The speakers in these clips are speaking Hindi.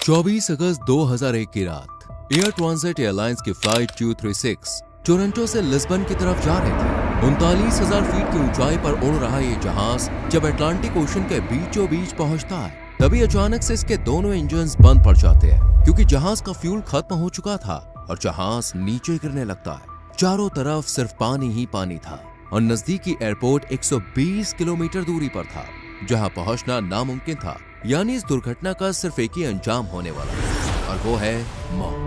24 अगस्त 2001 की रात एयर ट्रांजिट एयरलाइंस की फ्लाइट 236 टोरंटो से लिस्बन की तरफ जा रही थी। 39,000 फीट की ऊंचाई पर उड़ रहा ये जहाज जब अटलांटिक ओशन के बीचों बीच पहुंचता है, तभी अचानक से इसके दोनों इंजन्स बंद पड़ जाते हैं क्योंकि जहाज का फ्यूल खत्म हो चुका था और जहाज नीचे गिरने लगता है। चारों तरफ सिर्फ पानी ही पानी था और नजदीकी एयरपोर्ट 120 किलोमीटर दूरी पर था, जहां पहुंचना नामुमकिन था। यानी इस दुर्घटना का सिर्फ एक ही अंजाम होने वाला है और वो है मौत।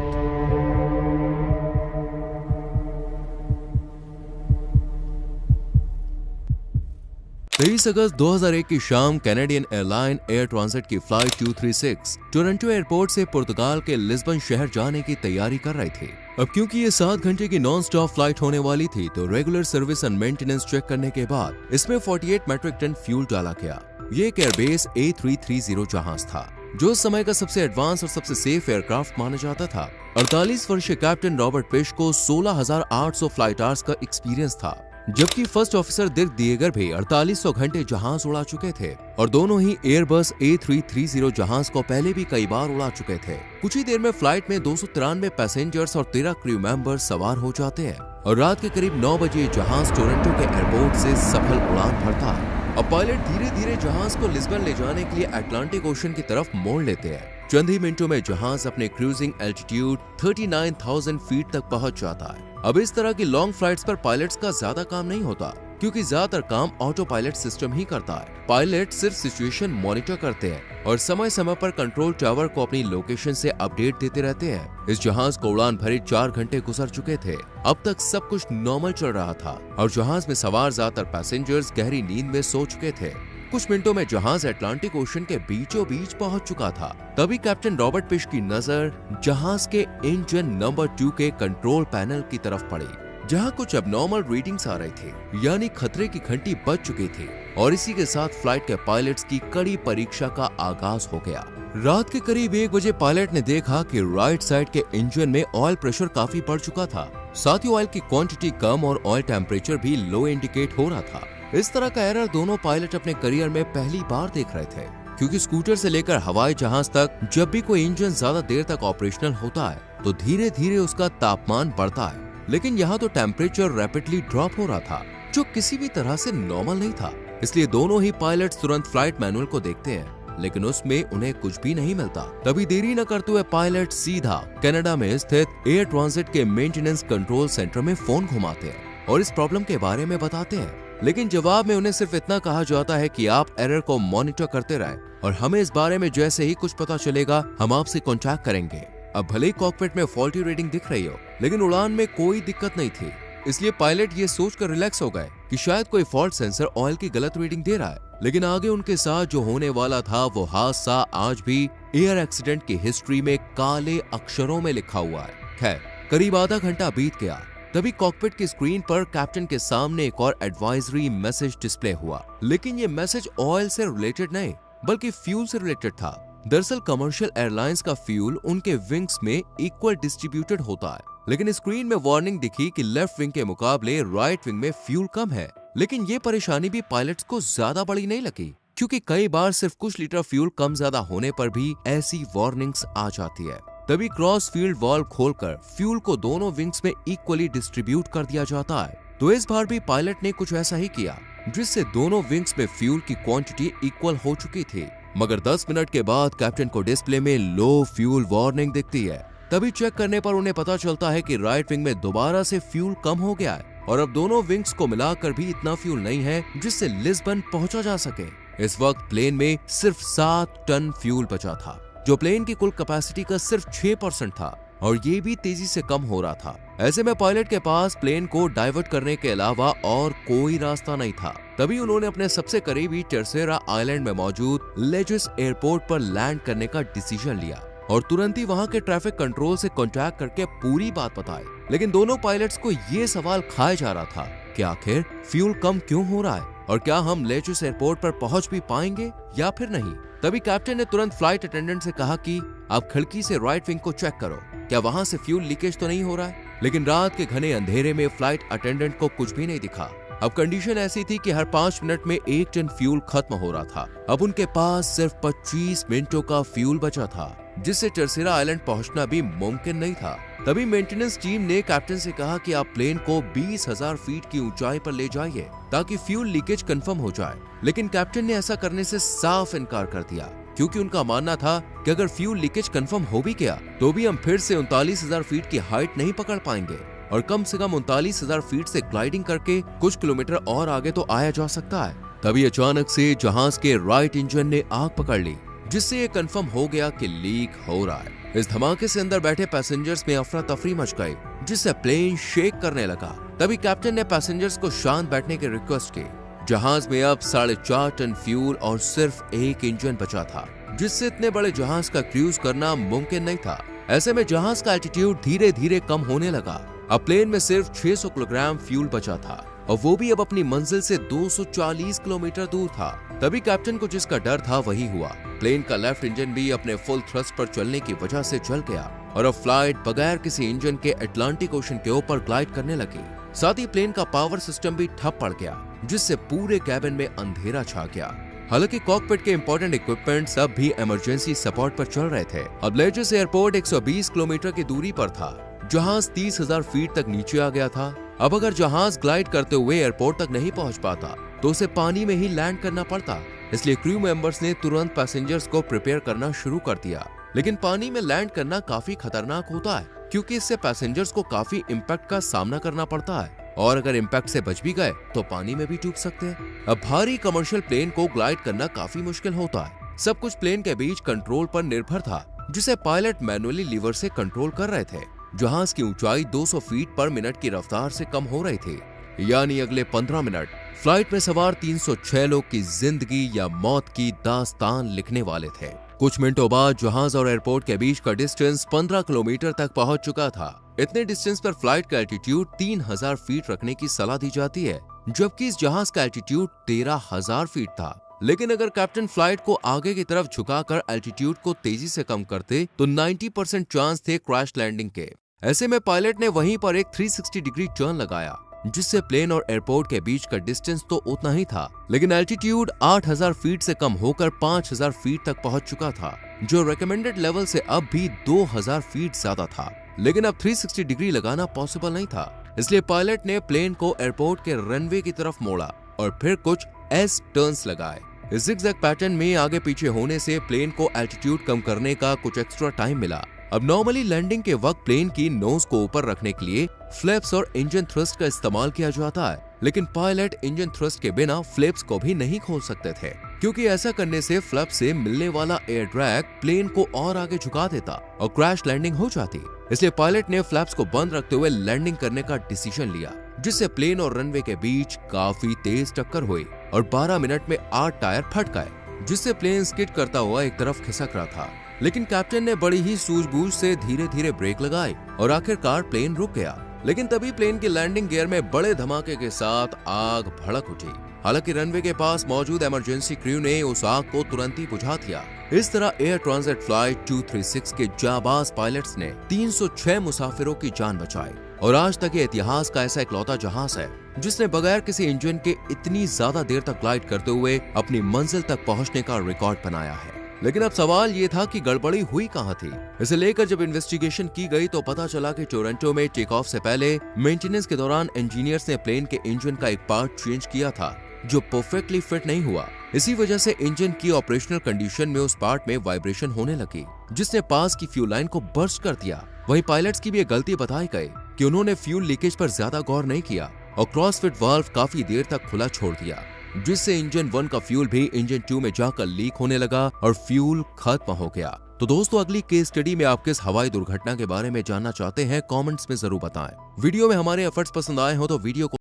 तेईस अगस्त 2001 की शाम कैनेडियन एयरलाइन एयर ट्रांजिट की फ्लाइट 236 टोरंटो एयरपोर्ट से पुर्तगाल के लिस्बन शहर जाने की तैयारी कर रही थी। अब क्योंकि ये 7 घंटे की नॉन स्टॉप फ्लाइट होने वाली थी, तो regular service and maintenance check करने के बाद इसमें 48 मेट्रिक टन फ्यूल डाला गया। ये एक एयरबेस A330 जहाज था, जो उस समय का सबसे एडवांस और सबसे सेफ एयरक्राफ्ट माना जाता था। 48 वर्षीय कैप्टन रॉबर्ट पिश को 16,800 फ्लाइट आवर्स का एक्सपीरियंस था, जबकि फर्स्ट ऑफिसर दिर्क दिएगर भी 4800 घंटे जहाज उड़ा चुके थे और दोनों ही एयरबस A330 जहाज को पहले भी कई बार उड़ा चुके थे। कुछ ही देर में फ्लाइट में 293 पैसेंजर्स और 13 क्रू मेंबर्स सवार हो जाते हैं और रात के करीब 9 बजे जहाज टोरंटो के एयरपोर्ट से सफल उड़ान भरता है। अब पायलट धीरे धीरे जहाज को लिस्बन ले जाने के लिए अटलांटिक ओशन की तरफ मोड़ लेते हैं। चंद ही मिनटों में जहाज अपने क्रूजिंग एल्टीट्यूड 39,000 फीट तक पहुंच जाता है। अब इस तरह की लॉन्ग फ्लाइट्स पर पायलट्स का ज्यादा काम नहीं होता, क्योंकि ज्यादातर काम ऑटो पायलट सिस्टम ही करता है। पायलट सिर्फ सिचुएशन मॉनिटर करते हैं और समय समय पर कंट्रोल टावर को अपनी लोकेशन से अपडेट देते रहते हैं। इस जहाज को उड़ान भरे 4 घंटे गुजर चुके थे। अब तक सब कुछ नॉर्मल चल रहा था और जहाज में सवार ज्यादातर पैसेंजर्स गहरी नींद में सो चुके थे। कुछ मिनटों में जहाज अटलांटिक ओशन के बीचों बीच पहुंच चुका था। तभी कैप्टन रॉबर्ट पिश की नजर जहाज के इंजन नंबर 2 के कंट्रोल पैनल की तरफ पड़ी, जहां कुछ एबनॉर्मल रीडिंग्स आ रही थी, यानी खतरे की घंटी बज चुकी थी और इसी के साथ फ्लाइट के पायलट्स की कड़ी परीक्षा का आगाज हो गया। रात के करीब 1 बजे पायलट ने देखा कि राइट साइड के इंजन में ऑयल प्रेशर काफी बढ़ चुका था। साथ ही ऑयल की क्वांटिटी कम और ऑयल टेम्परेचर भी लो इंडिकेट हो रहा था। इस तरह का एरर दोनों पायलट अपने करियर में पहली बार देख रहे थे, क्योंकि स्कूटर से लेकर हवाई जहाज तक जब भी कोई इंजन ज्यादा देर तक ऑपरेशनल होता है तो धीरे धीरे उसका तापमान बढ़ता है, लेकिन यहाँ तो टेम्परेचर रैपिडली ड्रॉप हो रहा था, जो किसी भी तरह से नॉर्मल नहीं था। इसलिए दोनों ही पायलट तुरंत फ्लाइट मैनुअल को देखते हैं, लेकिन उसमें उन्हें कुछ भी नहीं मिलता। तभी देरी न करते हुए पायलट सीधा कनाडा में स्थित एयर ट्रांजिट के मेंटेनेंस कंट्रोल सेंटर में फोन घुमाते हैं और इस प्रॉब्लम के बारे में बताते हैं, लेकिन जवाब में उन्हें सिर्फ इतना कहा जाता है कि आप एरर को मॉनिटर करते रहें और हमें इस बारे में जैसे ही कुछ पता चलेगा हम आपसे कांटेक्ट करेंगे। अब भले ही कॉकपिट में फॉल्टी रीडिंग दिख रही हो, लेकिन उड़ान में कोई दिक्कत नहीं थी, इसलिए पायलट ये सोचकर रिलैक्स हो गए कि शायद कोई फॉल्ट सेंसर ऑयल की गलत रीडिंग दे रहा है। लेकिन आगे उनके साथ जो होने वाला था वो हादसा आज भी एयर एक्सीडेंट की हिस्ट्री में काले अक्षरों में लिखा हुआ है। खैर, करीब आधा घंटा बीत गया, तभी कॉकपिट की स्क्रीन पर कैप्टन के सामने एक और एडवाइजरी मैसेज डिस्प्ले हुआ, लेकिन ये मैसेज ऑयल से रिलेटेड नहीं बल्कि फ्यूल से रिलेटेड था। दरअसल कमर्शियल एयरलाइंस का फ्यूल उनके विंग्स में इक्वल डिस्ट्रीब्यूटेड होता है, लेकिन स्क्रीन में वार्निंग दिखी कि लेफ्ट विंग के मुकाबले राइट विंग में फ्यूल कम है। लेकिन ये परेशानी भी पायलट्स को ज्यादा बड़ी नहीं लगी, क्योंकि कई बार सिर्फ कुछ लीटर फ्यूल कम ज्यादा होने पर भी ऐसी वार्निंग्स आ जाती है। तभी क्रॉस फील्ड वाल्व खोलकर फ्यूल को दोनों विंग्स में इक्वली डिस्ट्रीब्यूट कर दिया जाता है। तो इस बार भी पायलट ने कुछ ऐसा ही किया, जिससे दोनों विंग्स में फ्यूल की क्वांटिटी इक्वल हो चुकी थी। मगर 10 मिनट के बाद कैप्टन को डिस्प्ले में लो फ्यूल वार्निंग दिखती है। तभी चेक करने पर उन्हें पता चलता है कि राइट विंग में दोबारा से फ्यूल कम हो गया है और अब दोनों विंग्स को मिलाकर भी इतना फ्यूल नहीं है जिससे लिस्बन पहुंचा जा सके। इस वक्त प्लेन में सिर्फ 7 टन फ्यूल बचा था, जो प्लेन की कुल कैपेसिटी का सिर्फ 6% था और ये भी तेजी से कम हो रहा था। ऐसे में पायलट के पास प्लेन को डाइवर्ट करने के अलावा और कोई रास्ता नहीं था। तभी उन्होंने अपने सबसे करीबी टर्सेरा आइलैंड में मौजूद लेजिस एयरपोर्ट पर लैंड करने का डिसीजन लिया और तुरंत ही वहां के ट्रैफिक कंट्रोल से कांटेक्ट करके पूरी बात बताई। लेकिन दोनों पायलट्स को ये सवाल खाया जा रहा था कि आखिर फ्यूल कम क्यों हो रहा है और क्या हम लेजिस एयरपोर्ट पर पहुंच भी पाएंगे या फिर नहीं। तभी कैप्टन ने तुरंत फ्लाइट अटेंडेंट से कहा कि आप खिड़की से राइट विंग को चेक करो, क्या वहां से फ्यूल लीकेज तो नहीं हो रहा है। लेकिन रात के घने अंधेरे में फ्लाइट अटेंडेंट को कुछ भी नहीं दिखा। अब कंडीशन ऐसी थी कि हर 5 मिनट में 1 टन फ्यूल खत्म हो रहा था। अब उनके पास सिर्फ 25 मिनटों का फ्यूल बचा था। जिससे टर्सेरा आइलैंड पहुंचना भी मुमकिन नहीं था। तभी मेंटेनेंस टीम ने कैप्टन से कहा कि आप प्लेन को 20,000 फीट की ऊंचाई पर ले जाइए ताकि फ्यूल लीकेज कंफर्म हो जाए। लेकिन कैप्टन ने ऐसा करने से साफ इनकार कर दिया, क्योंकि उनका मानना था कि अगर फ्यूल लीकेज कंफर्म हो भी गया तो भी हम फिर से 39,000 फीट की हाइट नहीं पकड़ पाएंगे और कम से कम 39,000 फीट से ग्लाइडिंग करके कुछ किलोमीटर और आगे तो आया जा सकता है। तभी अचानक से जहाज के राइट इंजन ने आग पकड़ ली, जिससे ये कंफर्म हो गया कि लीक हो रहा है। इस धमाके से अंदर बैठे पैसेंजर्स में अफरा तफरी मच गई, जिससे प्लेन शेक करने लगा। तभी कैप्टन ने पैसेंजर्स को शांत बैठने की रिक्वेस्ट की। जहाज में अब 4.5 टन फ्यूल और सिर्फ एक इंजन बचा था, जिससे इतने बड़े जहाज का क्रूज करना मुमकिन नहीं था। ऐसे में जहाज का एल्टीट्यूड धीरे धीरे कम होने लगा। अब प्लेन में सिर्फ 600 किलोग्राम फ्यूल बचा था और वो भी अब अपनी मंजिल से 240 किलोमीटर दूर था। तभी कैप्टन को जिसका डर था वही हुआ। प्लेन का लेफ्ट इंजन भी अपने फुल थ्रस्ट पर चलने की वजह से जल गया और अब फ्लाइट बगैर किसी इंजन के अटलांटिक ओशन के ऊपर ग्लाइड करने लगी। साथ ही प्लेन का पावर सिस्टम भी ठप पड़ गया, जिससे पूरे कैबिन में अंधेरा छा गया। हालांकि कॉकपिट के इंपॉर्टेंट इक्विपमेंट सब भी इमरजेंसी सपोर्ट पर चल रहे थे। अब लेजिस एयरपोर्ट 120 किलोमीटर की दूरी पर था। जहाज 30,000 फीट तक नीचे आ गया था। अब अगर जहाज ग्लाइड करते हुए एयरपोर्ट तक नहीं पहुंच पाता तो उसे पानी में ही लैंड करना पड़ता। इसलिए क्रू मेंबर्स ने तुरंत पैसेंजर्स को प्रिपेयर करना शुरू कर दिया। लेकिन पानी में लैंड करना काफी खतरनाक होता है, क्योंकि इससे पैसेंजर्स को काफी इम्पैक्ट का सामना करना पड़ता है और अगर इम्पैक्ट से बच भी गए तो पानी में भी डूब सकते हैं। अब भारी कमर्शियल प्लेन को ग्लाइड करना काफी मुश्किल होता है। सब कुछ प्लेन के बीच कंट्रोल पर निर्भर था, जिसे पायलट मैनुअली लीवर से कंट्रोल कर रहे थे। जहाज की ऊंचाई 200 फीट पर मिनट की रफ्तार से कम हो रही थी, यानी अगले 15 मिनट फ्लाइट में सवार 306 लोग की जिंदगी या मौत की दास्तान लिखने वाले थे। कुछ मिनटों बाद जहाज और एयरपोर्ट के बीच का डिस्टेंस 15 किलोमीटर तक पहुंच चुका था। इतने डिस्टेंस पर फ्लाइट का एल्टीट्यूड 3,000 फीट रखने की सलाह दी जाती है, जबकि इस जहाज का एल्टीट्यूड 13,000 फीट था। लेकिन अगर कैप्टन फ्लाइट को आगे की तरफ झुकाकर एल्टीट्यूड को तेजी से कम करते तो 90% चांस थे क्रैश लैंडिंग के। ऐसे में पायलट ने वहीं पर एक 360 डिग्री टर्न लगाया, जिससे प्लेन और एयरपोर्ट के बीच का डिस्टेंस तो उतना ही था, लेकिन एल्टीट्यूड 8,000 फीट से कम होकर 5,000 फीट तक पहुंच चुका था, जो रिकमेंडेड लेवल से अब भी 2,000 फीट ज्यादा था। लेकिन अब 360 डिग्री लगाना पॉसिबल नहीं था, इसलिए पायलट ने प्लेन को एयरपोर्ट के रनवे की तरफ मोड़ा और फिर कुछ एस टर्न्स लगाए। इस ज़िगज़ैग पैटर्न में आगे पीछे होने से प्लेन को एल्टीट्यूड कम करने का कुछ एक्स्ट्रा टाइम मिला। अब नॉर्मली लैंडिंग के वक्त प्लेन की नोज को ऊपर रखने के लिए फ्लैप्स और इंजन थ्रस्ट का इस्तेमाल किया जाता है, लेकिन पायलट इंजन थ्रस्ट के बिना फ्लैप्स को भी नहीं खोल सकते थे, क्योंकि ऐसा करने से फ्लैप से मिलने वाला एयर ड्रैग प्लेन को और आगे झुका देता और क्रैश लैंडिंग हो जाती। इसलिए पायलट ने फ्लैप्स को बंद रखते हुए लैंडिंग करने का डिसीजन लिया, जिससे प्लेन और रनवे के बीच काफी तेज टक्कर हुई और 12 मिनट में 8 टायर फट गए, जिससे प्लेन स्किड करता हुआ एक तरफ खिसक रहा था। लेकिन कैप्टन ने बड़ी ही सूझबूझ से धीरे धीरे ब्रेक लगाई और आखिरकार प्लेन रुक गया। लेकिन तभी प्लेन की लैंडिंग गियर में बड़े धमाके के साथ आग भड़क उठी। हालांकि रनवे के पास मौजूद इमरजेंसी क्रू ने उस आग को तुरंत ही बुझा दिया। इस तरह एयर ट्रांजिट फ्लाइट 236 के जाबाज पायलट्स ने 306 मुसाफिरों की जान बचाई और आज तक ये इतिहास का ऐसा इकलौता जहाज है जिसने बगैर किसी इंजन के इतनी ज्यादा देर तक ग्लाइड करते हुए अपनी मंजिल तक पहुंचने का रिकॉर्ड बनाया है। लेकिन अब सवाल ये था कि गड़बड़ी हुई कहां थी। इसे लेकर जब इन्वेस्टिगेशन की गई तो पता चला कि टोरंटो में टेक ऑफ से पहले मेंटेनेंस के दौरान इंजीनियर्स ने प्लेन के इंजन का एक पार्ट चेंज किया था, जो परफेक्टली फिट नहीं हुआ। इसी वजह से इंजन की ऑपरेशनल कंडीशन में उस पार्ट में वाइब्रेशन होने लगी, जिसने पास की फ्यूल लाइन को बर्स्ट कर दिया। वहीं पायलट्स की भी एक गलती बताई गई कि उन्होंने फ्यूल लीकेज पर ज्यादा गौर नहीं किया और क्रॉसफिट वाल्व काफी देर तक खुला छोड़ दिया, जिससे इंजन 1 का फ्यूल भी इंजन 2 में जाकर लीक होने लगा और फ्यूल खत्म हो गया। तो दोस्तों, अगली केस स्टडी में आप किस हवाई दुर्घटना के बारे में जानना चाहते हैं, कमेंट्स में जरूर बताएं। वीडियो में हमारे एफर्ट्स पसंद आए हो तो वीडियो को